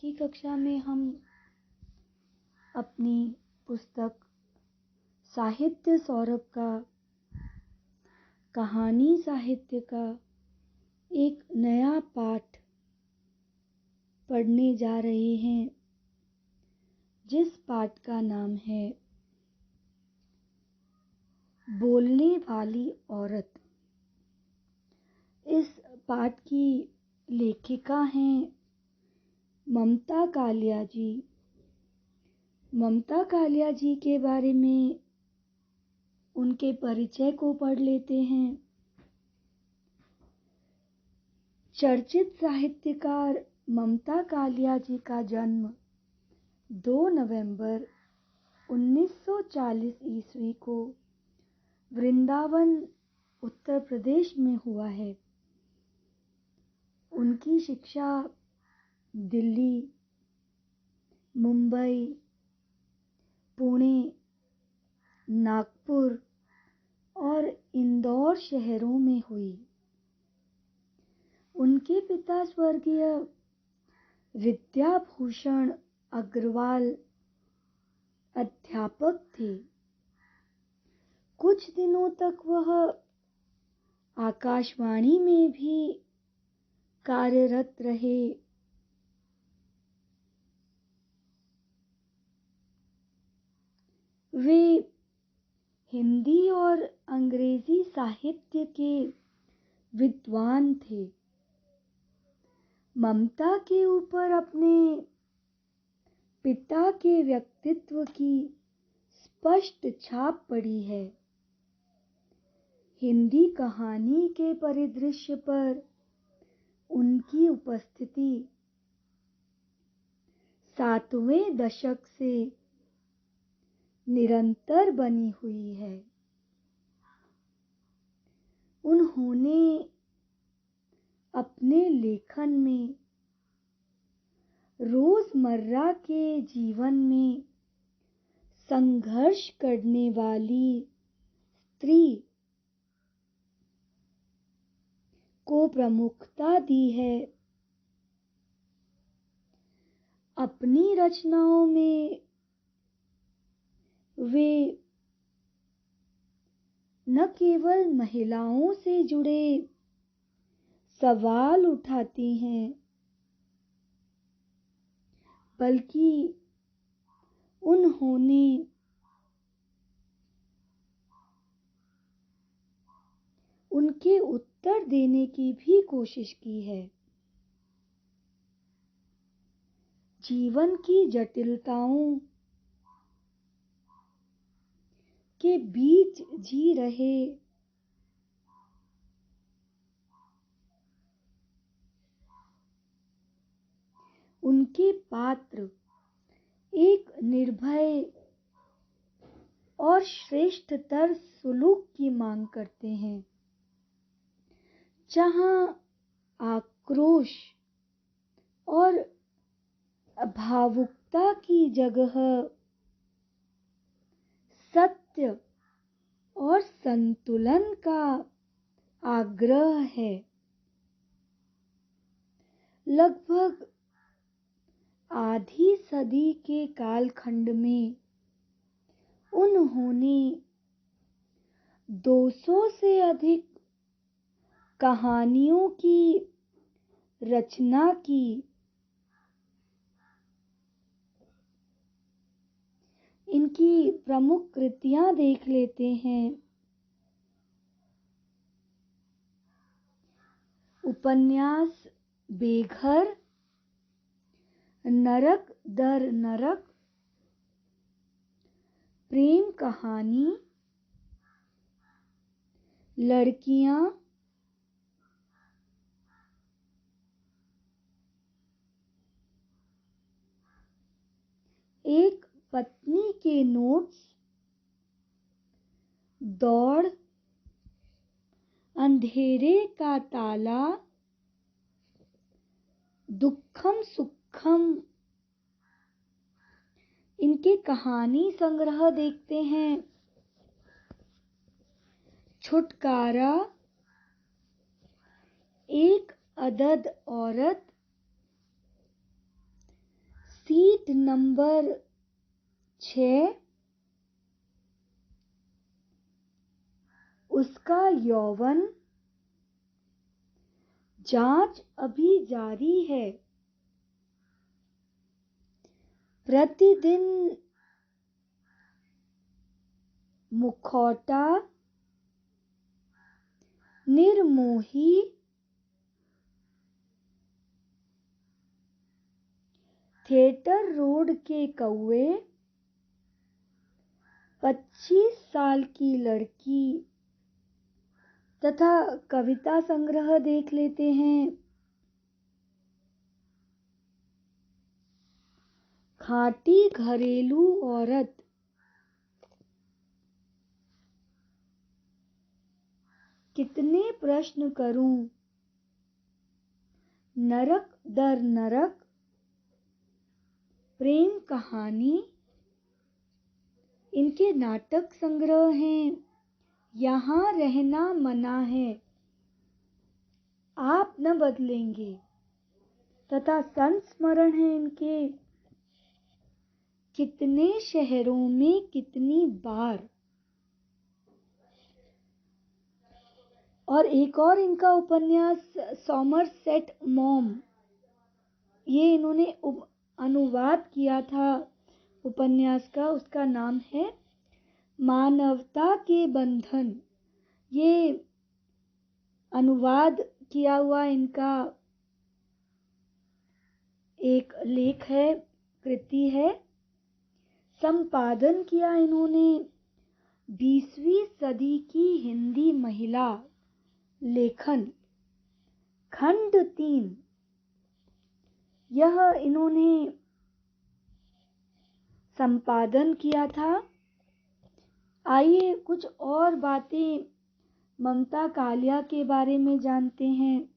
की कक्षा में हम अपनी पुस्तक साहित्य सौरभ का कहानी साहित्य का एक नया पाठ पढ़ने जा रहे हैं, जिस पाठ का नाम है बोलने वाली औरत। इस पाठ की लेखिका हैं ममता कालिया जी। ममता कालिया जी के बारे में उनके परिचय को पढ़ लेते हैं। चर्चित साहित्यकार ममता कालिया जी का जन्म 2 नवंबर 1940 ईस्वी को वृंदावन, उत्तर प्रदेश में हुआ है। उनकी शिक्षा दिल्ली, मुंबई, पुणे, नागपुर और इंदौर शहरों में हुई। उनके पिता स्वर्गीय विद्याभूषण अग्रवाल अध्यापक थे। कुछ दिनों तक वह आकाशवाणी में भी कार्यरत रहे। वे हिंदी और अंग्रेजी साहित्य के विद्वान थे। ममता के ऊपर अपने पिता के व्यक्तित्व की स्पष्ट छाप पड़ी है। हिंदी कहानी के परिदृश्य पर उनकी उपस्थिति 7वें दशक से निरंतर बनी हुई है। उन्होंने अपने लेखन में रोजमर्रा के जीवन में संघर्ष करने वाली स्त्री को प्रमुखता दी है। अपनी रचनाओं में वे न केवल महिलाओं से जुड़े सवाल उठाती हैं, बल्कि उन्होंने उनके उत्तर देने की भी कोशिश की है। जीवन की जटिलताओं के बीच जी रहे उनके पात्र एक निर्भय और श्रेष्ठतर सुलूक की मांग करते हैं, जहां आक्रोश और भावुकता की जगह सत्य और संतुलन का आग्रह है। लगभग आधी सदी के कालखंड में उन्होंने 200 से अधिक कहानियों की रचना की। इनकी प्रमुख कृतियां देख लेते हैं। उपन्यास बेघर, नरक दर नरक, प्रेम कहानी, लड़कियां, एक पत्नी के नोट्स, दौड़, अंधेरे का ताला, दुखम सुखम। इनके कहानी संग्रह देखते हैं। छुटकारा, एक अदद औरत, पॉइंट नंबर 6, उसका यौवन। जांच अभी जारी है। प्रतिदिन मुखौटा, निर्मोही, थिएटर रोड के कौवे, 25 साल की लड़की तथा कविता संग्रह देख लेते हैं। खाटी घरेलू औरत, कितने प्रश्न करूं, नरक दर नरक, प्रेम कहानी, इनके नाटक संग्रह हैं। यहाँ रहना मना है, आप न बदलेंगे, तथा संस्मरण है इनके। कितने शहरों में कितनी बार। और एक और इनका उपन्यास सॉमरसेट मॉम, ये इन्होंने अनुवाद किया था उपन्यास का। उसका नाम है मानवता के बंधन। ये अनुवाद किया हुआ इनका एक लेख है, कृति है। संपादन किया इन्होंने 20वीं सदी की हिंदी महिला लेखन, खंड 3, यह इन्होंने संपादन किया था। आइए कुछ और बातें ममता कालिया के बारे में जानते हैं।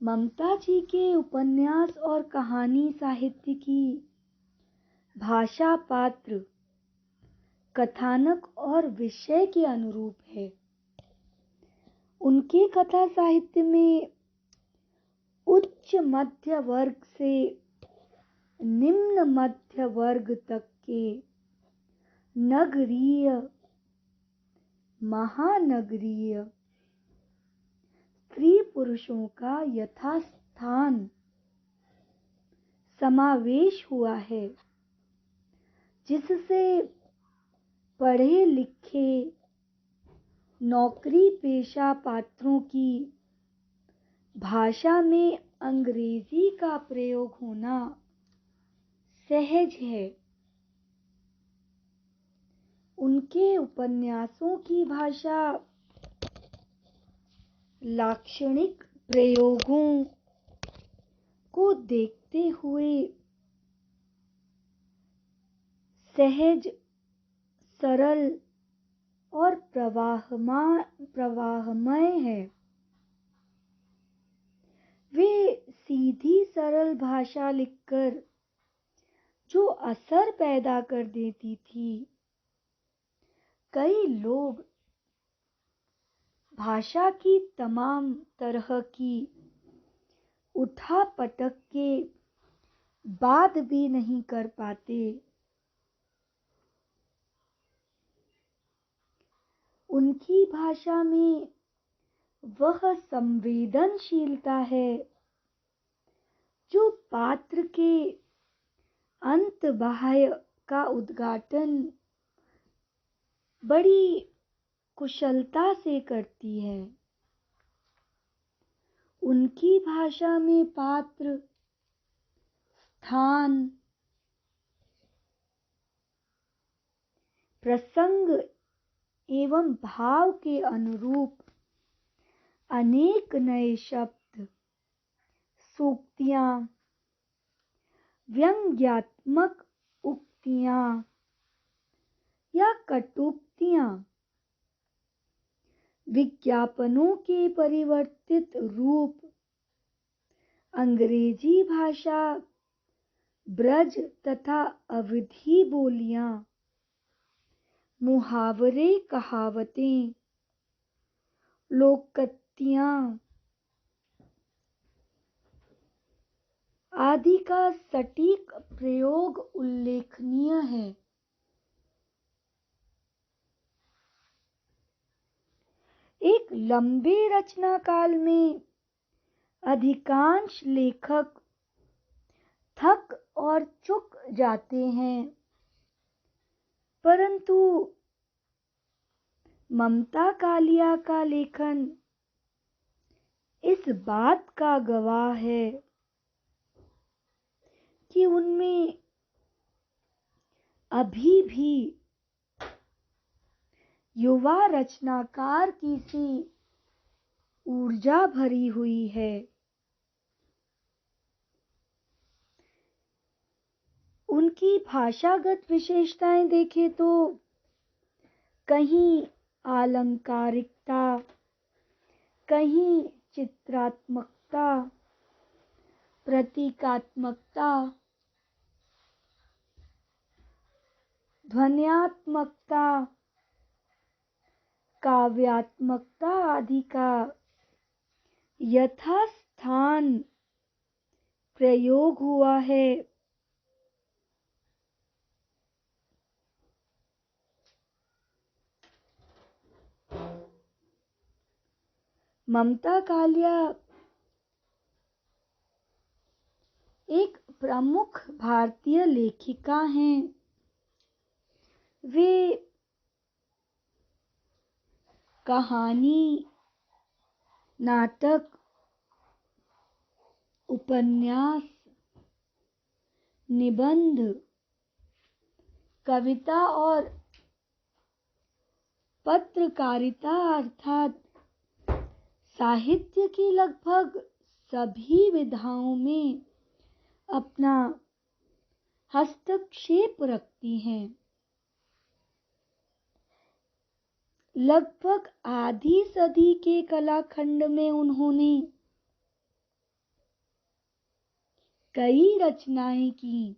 ममता जी के उपन्यास और कहानी साहित्य की भाषा पात्र, कथानक और विषय के अनुरूप है। उनके कथा साहित्य में उच्च मध्य वर्ग से निम्न मध्य वर्ग तक के नगरीय, महानगरीय स्त्री पुरुषों का यथास्थान समावेश हुआ है, जिससे पढ़े लिखे नौकरी पेशा पात्रों की भाषा में अंग्रेजी का प्रयोग होना सहज है। उनके उपन्यासों की भाषा लाक्षणिक प्रयोगों को देखते हुए सहज, सरल और प्रवाहमय है। वे सीधी सरल भाषा लिखकर जो असर पैदा कर देती थी, कई लोग भाषा की तमाम तरह की उठापटक के बाद भी नहीं कर पाते। उनकी भाषा में वह संवेदनशीलता है जो पात्र के अंतबाह्य का उद्घाटन बड़ी कुशलता से करती है। उनकी भाषा में पात्र, स्थान, प्रसंग एवं भाव के अनुरूप अनेक नए शब्द, सूक्तियां, व्यंग्यात्मक उक्तियां या कटुक्तियां, विज्ञापनों के परिवर्तित रूप, अंग्रेजी भाषा, ब्रज तथा अवधी बोलियां, मुहावरे, कहावतें, लोकोक्तियां, आदि का सटीक प्रयोग उल्लेखनीय है। एक लंबे रचना काल में अधिकांश लेखक थक और चुक जाते हैं, परंतु ममता कालिया का लेखन इस बात का गवाह है कि उनमें अभी भी युवा रचनाकार की सी ऊर्जा भरी हुई है। उनकी भाषागत विशेषताएं देखें तो कहीं आलंकारिकता, कहीं चित्रात्मकता, प्रतीकात्मकता, ध्वन्यात्मकता, काव्यात्मकता आदि का यथास्थान प्रयोग हुआ है। ममता कालिया एक प्रमुख भारतीय लेखिका हैं। वे कहानी, नाटक, उपन्यास, निबंध, कविता और पत्रकारिता अर्थात साहित्य की लगभग सभी विधाओं में अपना हस्तक्षेप रखती हैं। लगभग आधी सदी के कलाखंड में उन्होंने कई रचनाएं की।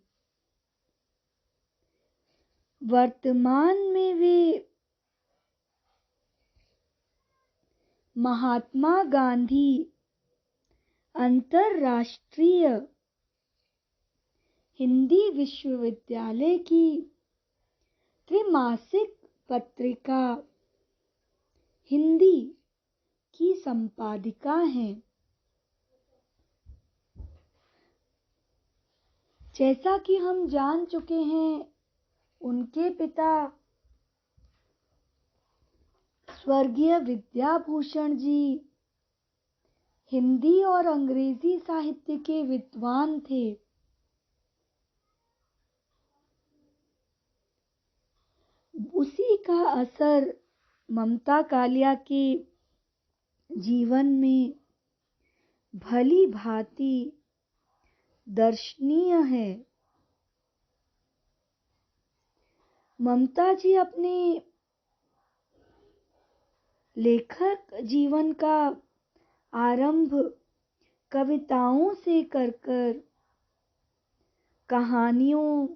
वर्तमान में वे महात्मा गांधी अंतरराष्ट्रीय हिंदी विश्वविद्यालय की त्रैमासिक पत्रिका हिंदी की संपादिका हैं। जैसा कि हम जान चुके हैं, उनके पिता स्वर्गीय विद्याभूषण जी हिंदी और अंग्रेजी साहित्य के विद्वान थे। उसी का असर ममता कालिया के जीवन में भली भांति दर्शनीय है। ममता जी अपने लेखक जीवन का आरंभ कविताओं से कर कहानियों,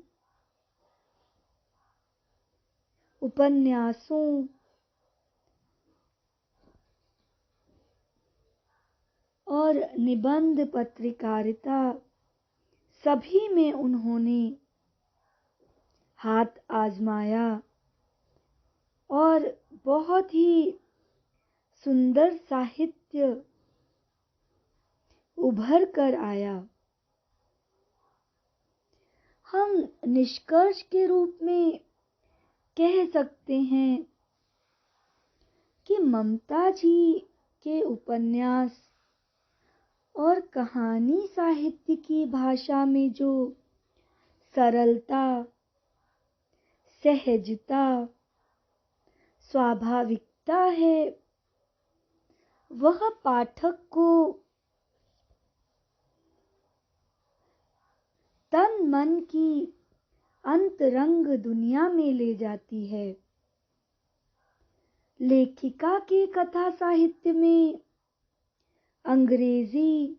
उपन्यासों और निबंध पत्रकारिता सभी में उन्होंने हाथ आजमाया और बहुत ही सुंदर साहित्य उभर कर आया। हम निष्कर्ष के रूप में कह सकते हैं कि ममता जी के उपन्यास और कहानी साहित्य की भाषा में जो सरलता, सहजता, स्वाभाविकता है, वह पाठक को तन मन की अंतरंग दुनिया में ले जाती है। लेखिका के कथा साहित्य में अंग्रेजी,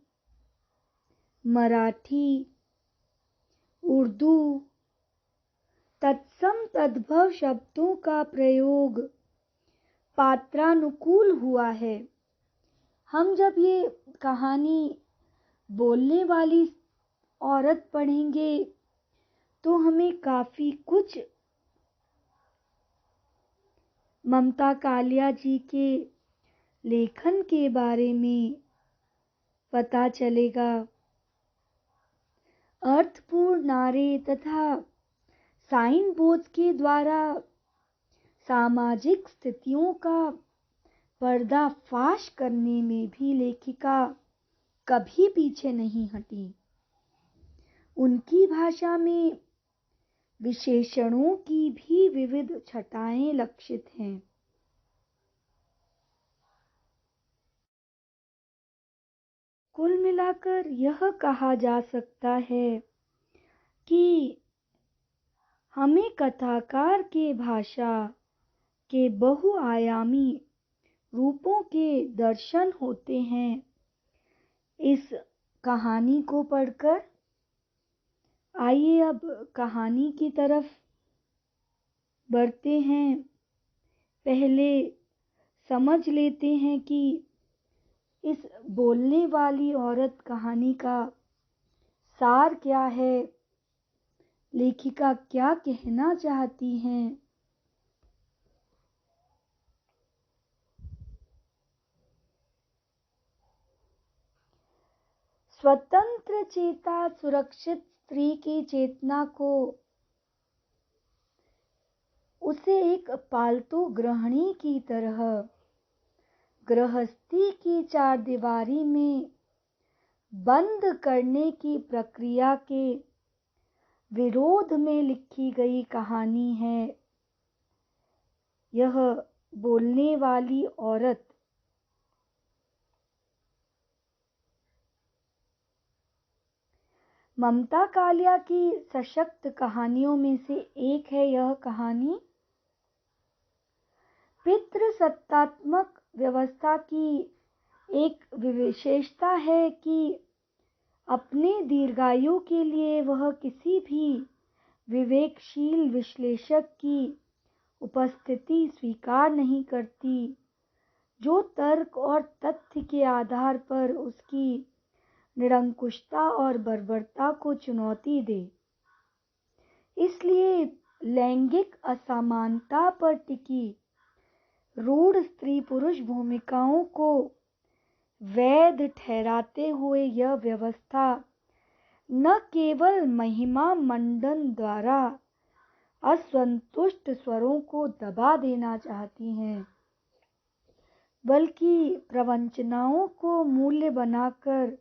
मराठी, उर्दू, तत्सम तद्भव शब्दों का प्रयोग पात्रानुकूल हुआ है। हम जब ये कहानी बोलने वाली औरत पढ़ेंगे तो हमें काफी कुछ ममता कालिया जी के लेखन के बारे में पता चलेगा। अर्थपूर्ण नारे तथा साइन बोर्ड के द्वारा सामाजिक स्थितियों का पर्दाफाश करने में भी लेखिका कभी पीछे नहीं हटी। उनकी भाषा में विशेषणों की भी विविध छटाएं लक्षित हैं। कुल मिलाकर यह कहा जा सकता है कि हमें कथाकार के भाषा के बहुआयामी रूपों के दर्शन होते हैं। इस कहानी को पढ़कर आइए अब कहानी की तरफ बढ़ते हैं। पहले समझ लेते हैं कि इस बोलने वाली औरत कहानी का सार क्या है, लेखिका क्या कहना चाहती हैं। स्वतंत्र चेता सुरक्षित स्त्री की चेतना को उसे एक पालतू गृहिणी की तरह गृहस्थी की चारदीवारी में बंद करने की प्रक्रिया के विरोध में लिखी गई कहानी है। यह बोलने वाली औरत ममता कालिया की सशक्त कहानियों में से एक है। यह कहानी पितृसत्तात्मक व्यवस्था की एक विशेषता है कि अपने दीर्घायु के लिए वह किसी भी विवेकशील विश्लेषक की उपस्थिति स्वीकार नहीं करती जो तर्क और तथ्य के आधार पर उसकी निरंकुशता और बर्बरता को चुनौती दे। इसलिए लैंगिक असमानता पर टिकी रूढ़ स्त्री पुरुष भूमिकाओं को वैध ठहराते हुए यह व्यवस्था न केवल महिमा मंडन द्वारा असंतुष्ट स्वरों को दबा देना चाहती हैं, बल्कि प्रवंचनाओं को मूल्य बनाकर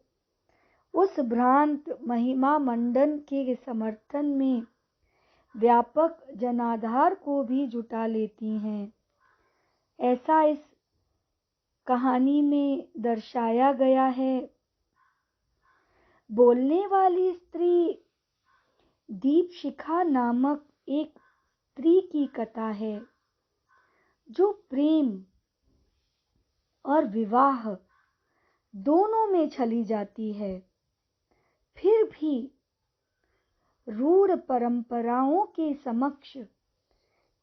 उस भ्रांत महिमा मंडन के समर्थन में व्यापक जनाधार को भी जुटा लेती हैं। ऐसा इस कहानी में दर्शाया गया है। बोलने वाली स्त्री दीपशिखा नामक एक स्त्री की कथा है जो प्रेम और विवाह दोनों में चली जाती है, फिर भी रूढ़ परंपराओं के समक्ष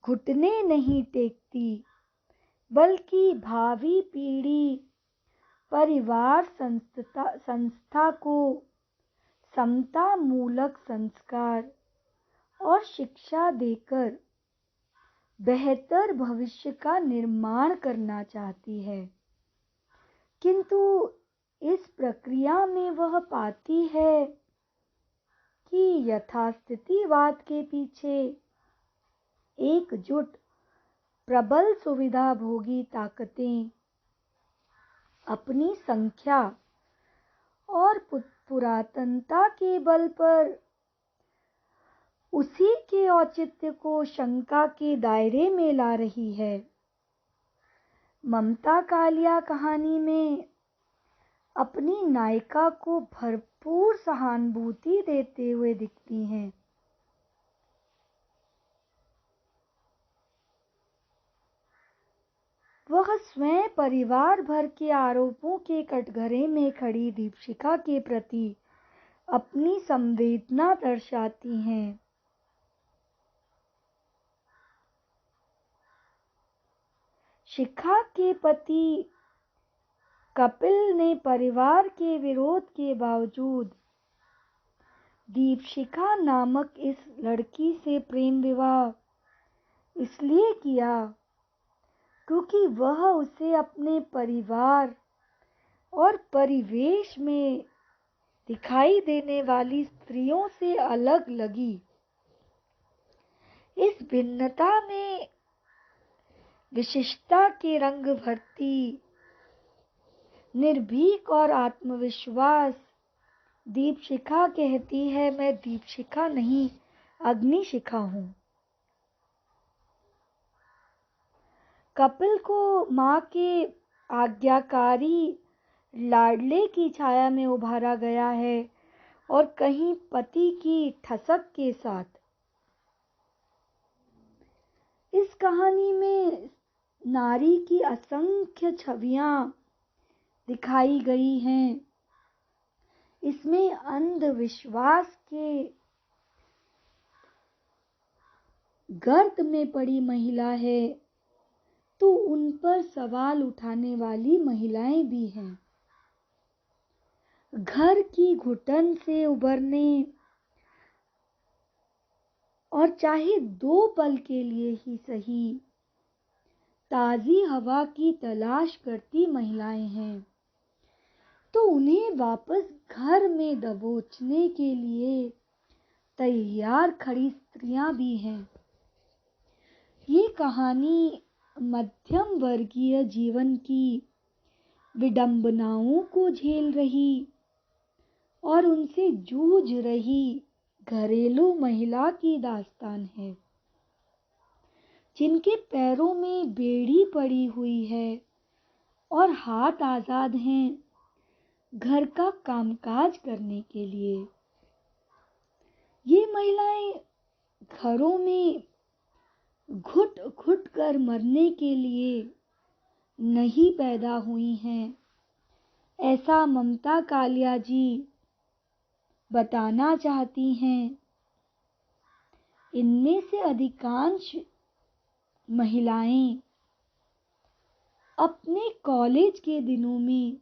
घुटने नहीं टेकती, बल्कि भावी पीढ़ी परिवार संस्था को समता मूलक संस्कार और शिक्षा देकर बेहतर भविष्य का निर्माण करना चाहती है। किंतु इस प्रक्रिया में वह पाती है कि यथास्थितिवाद के पीछे एकजुट प्रबल सुविधा भोगी ताकतें अपनी संख्या और पुरातनता के बल पर उसी के औचित्य को शंका के दायरे में ला रही है। ममता कालिया कहानी में अपनी नायिका को भरपूर सहानुभूति देते हुए दिखती हैं। वह स्वयं परिवार भर के आरोपों के कटघरे में खड़ी दीपशिखा के प्रति अपनी संवेदना दर्शाती हैं। शिखा के पति कपिल ने परिवार के विरोध के बावजूद दीपशिखा नामक इस लड़की से प्रेम विवाह इसलिए किया क्योंकि वह उसे अपने परिवार और परिवेश में दिखाई देने वाली स्त्रियों से अलग लगी। इस भिन्नता में विशिष्टता के रंग भरती, निर्भीक और आत्मविश्वास दीपशिखा कहती है, मैं दीपशिखा नहीं, अग्निशिखा हूं। कपिल को मां के आज्ञाकारी लाडले की छाया में उभारा गया है और कहीं पति की ठसक के साथ। इस कहानी में नारी की असंख्य छवियां दिखाई गई हैं। इसमें अंधविश्वास के गर्त में पड़ी महिला है तो उन पर सवाल उठाने वाली महिलाएं भी हैं। घर की घुटन से उबरने और चाहे 2 पल के लिए ही सही ताजी हवा की तलाश करती महिलाएं हैं, तो उन्हें वापस घर में दबोचने के लिए तैयार खड़ी स्त्रियां भी हैं। ये कहानी मध्यम वर्गीय जीवन की विडंबनाओं को झेल रही और उनसे जूझ रही घरेलू महिला की दास्तान है, जिनके पैरों में बेड़ी पड़ी हुई है और हाथ आजाद हैं घर का कामकाज करने के लिए। ये महिलाएं घरों में घुट घुट कर मरने के लिए नहीं पैदा हुई हैं, ऐसा ममता कालिया जी बताना चाहती हैं। इनमें से अधिकांश महिलाएं अपने कॉलेज के दिनों में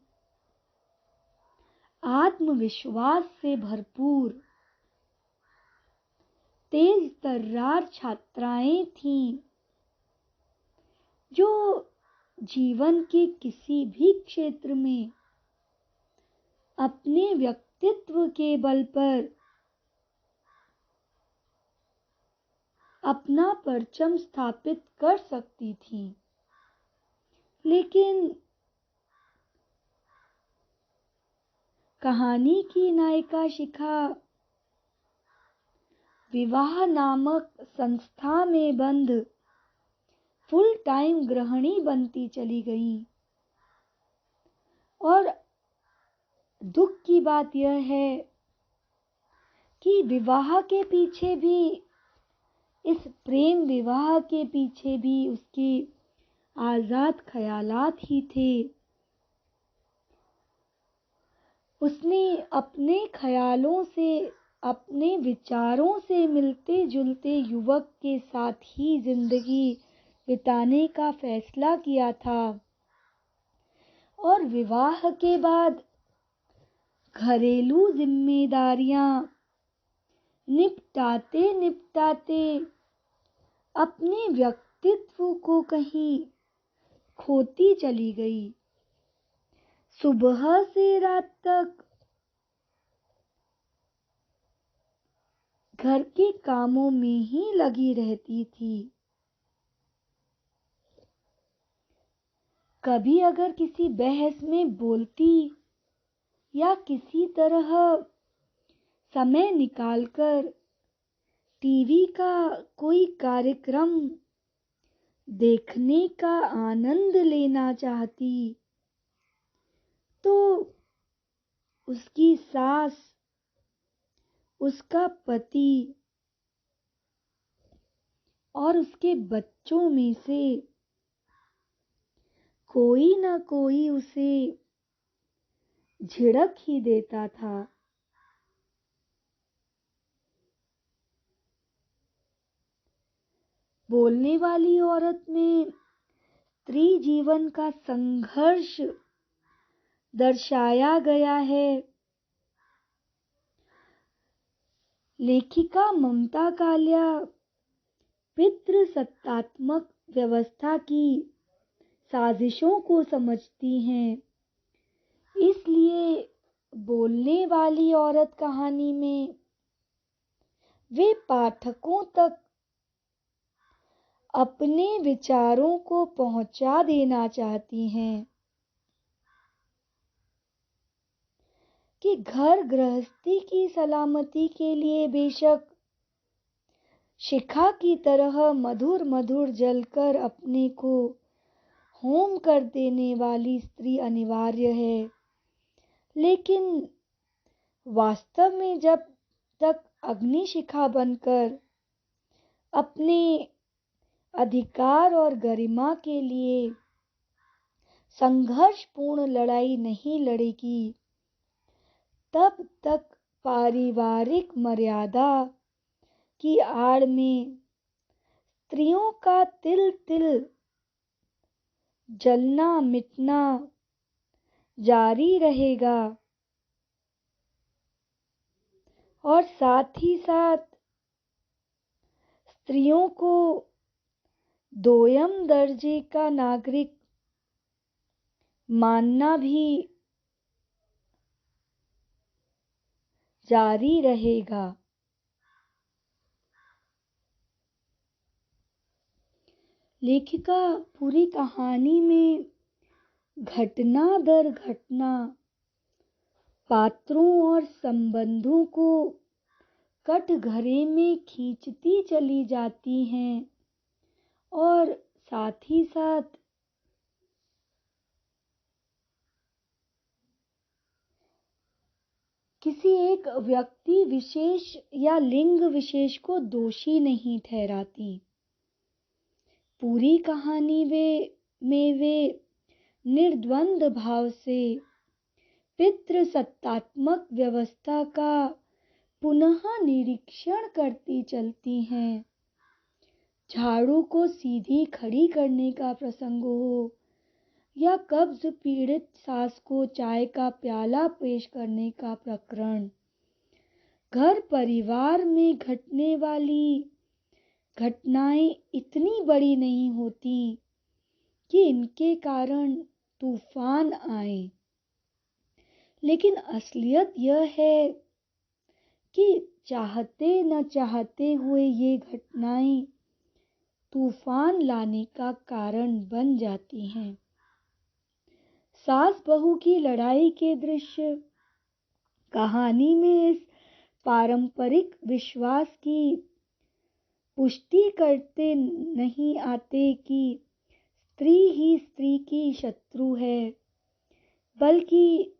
आत्मविश्वास से भरपूर तेज तर्रार छात्राएं थीं, जो जीवन के किसी भी क्षेत्र में अपने व्यक्तित्व के बल पर अपना परचम स्थापित कर सकती थीं। लेकिन कहानी की नायिका शिखा विवाह नामक संस्था में बंद फुल टाइम गृहिणी बनती चली गई। और दुख की बात यह है कि विवाह के पीछे भी, इस प्रेम विवाह के पीछे भी उसके आजाद ख्यालात ही थे। उसने अपने ख्यालों से, अपने विचारों से मिलते जुलते युवक के साथ ही जिंदगी बिताने का फैसला किया था और विवाह के बाद घरेलू जिम्मेदारियां निपटाते निपटाते अपने व्यक्तित्व को कहीं खोती चली गई। सुबह से रात तक घर के कामों में ही लगी रहती थी। कभी अगर किसी बहस में बोलती या किसी तरह समय निकालकर टीवी का कोई कार्यक्रम देखने का आनंद लेना चाहती, तो उसकी सास, उसका पति और उसके बच्चों में से कोई ना कोई उसे झिड़क ही देता था। बोलने वाली औरत में स्त्री जीवन का संघर्ष दर्शाया गया है। लेखिका ममता कालिया पितृसत्तात्मक व्यवस्था की साजिशों को समझती हैं। इसलिए बोलने वाली औरत कहानी में वे पाठकों तक अपने विचारों को पहुंचा देना चाहती हैं कि घर गृहस्थी की सलामती के लिए बेशक शिखा की तरह मधुर मधुर जलकर अपने को होम कर देने वाली स्त्री अनिवार्य है, लेकिन वास्तव में जब तक अग्निशिखा बनकर अपने अधिकार और गरिमा के लिए संघर्षपूर्ण लड़ाई नहीं लड़ेगी, तब तक पारिवारिक मर्यादा की आड़ में स्त्रियों का तिल तिल जलना मिटना जारी रहेगा और साथ ही साथ स्त्रियों को दोयम दर्जे का नागरिक मानना भी जारी रहेगा। लेखिका पूरी कहानी में घटना दर घटना पात्रों और संबंधों को कटघरे में खींचती चली जाती हैं और साथ ही साथ किसी एक व्यक्ति विशेष या लिंग विशेष को दोषी नहीं ठहराती। पूरी कहानी में वे निर्द्वंद भाव से पितृसत्तात्मक व्यवस्था का पुनः निरीक्षण करती चलती हैं। झाड़ू को सीधी खड़ी करने का प्रसंग हो या कब्ज पीड़ित सास को चाय का प्याला पेश करने का प्रकरण, घर परिवार में घटने वाली घटनाएं इतनी बड़ी नहीं होती कि इनके कारण तूफान आए, लेकिन असलियत यह है कि चाहते न चाहते हुए ये घटनाएं तूफान लाने का कारण बन जाती हैं। सास बहू की लड़ाई के दृश्य कहानी में इस पारंपरिक विश्वास की पुष्टि करते नहीं आते कि स्त्री ही स्त्री की शत्रु है, बल्कि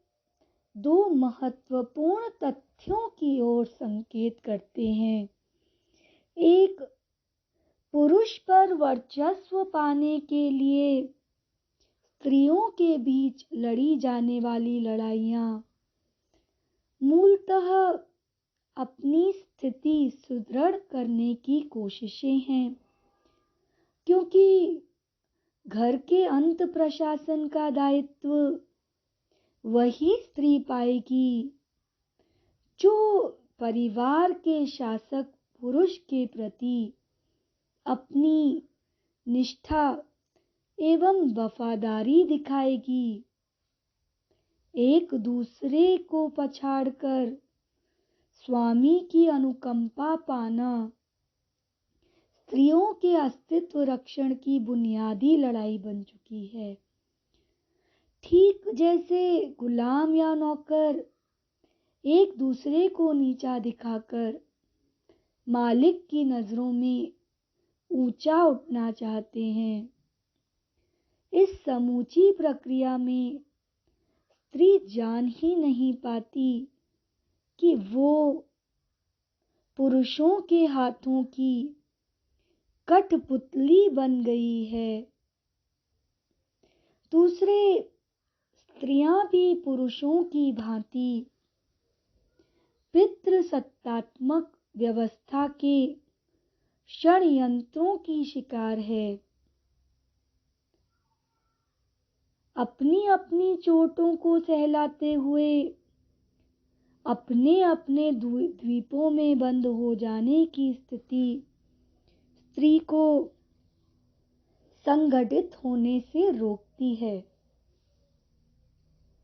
दो महत्वपूर्ण तथ्यों की ओर संकेत करते हैं। एक, पुरुष पर वर्चस्व पाने के लिए स्त्रियों के बीच लड़ी जाने वाली लड़ाइयाँ मूलतः अपनी स्थिति सुदृढ़ करने की कोशिशें हैं, क्योंकि घर के अंत प्रशासन का दायित्व वही स्त्री पाएगी जो परिवार के शासक पुरुष के प्रति अपनी निष्ठा एवं वफादारी दिखाएगी। एक दूसरे को पछाड़कर स्वामी की अनुकंपा पाना स्त्रियों के अस्तित्व रक्षण की बुनियादी लड़ाई बन चुकी है। ठीक जैसे गुलाम या नौकर एक दूसरे को नीचा दिखाकर मालिक की नजरों में ऊंचा उठना चाहते हैं, इस समूची प्रक्रिया में स्त्री जान ही नहीं पाती कि वो पुरुषों के हाथों की कठपुतली बन गई है। दूसरे, स्त्रियां भी पुरुषों की भांति पितृसत्तात्मक व्यवस्था के षड्यंत्रों की शिकार है। अपनी अपनी चोटों को सहलाते हुए अपने अपने द्वीपों में बंद हो जाने की स्थिति स्त्री को संगठित होने से रोकती है।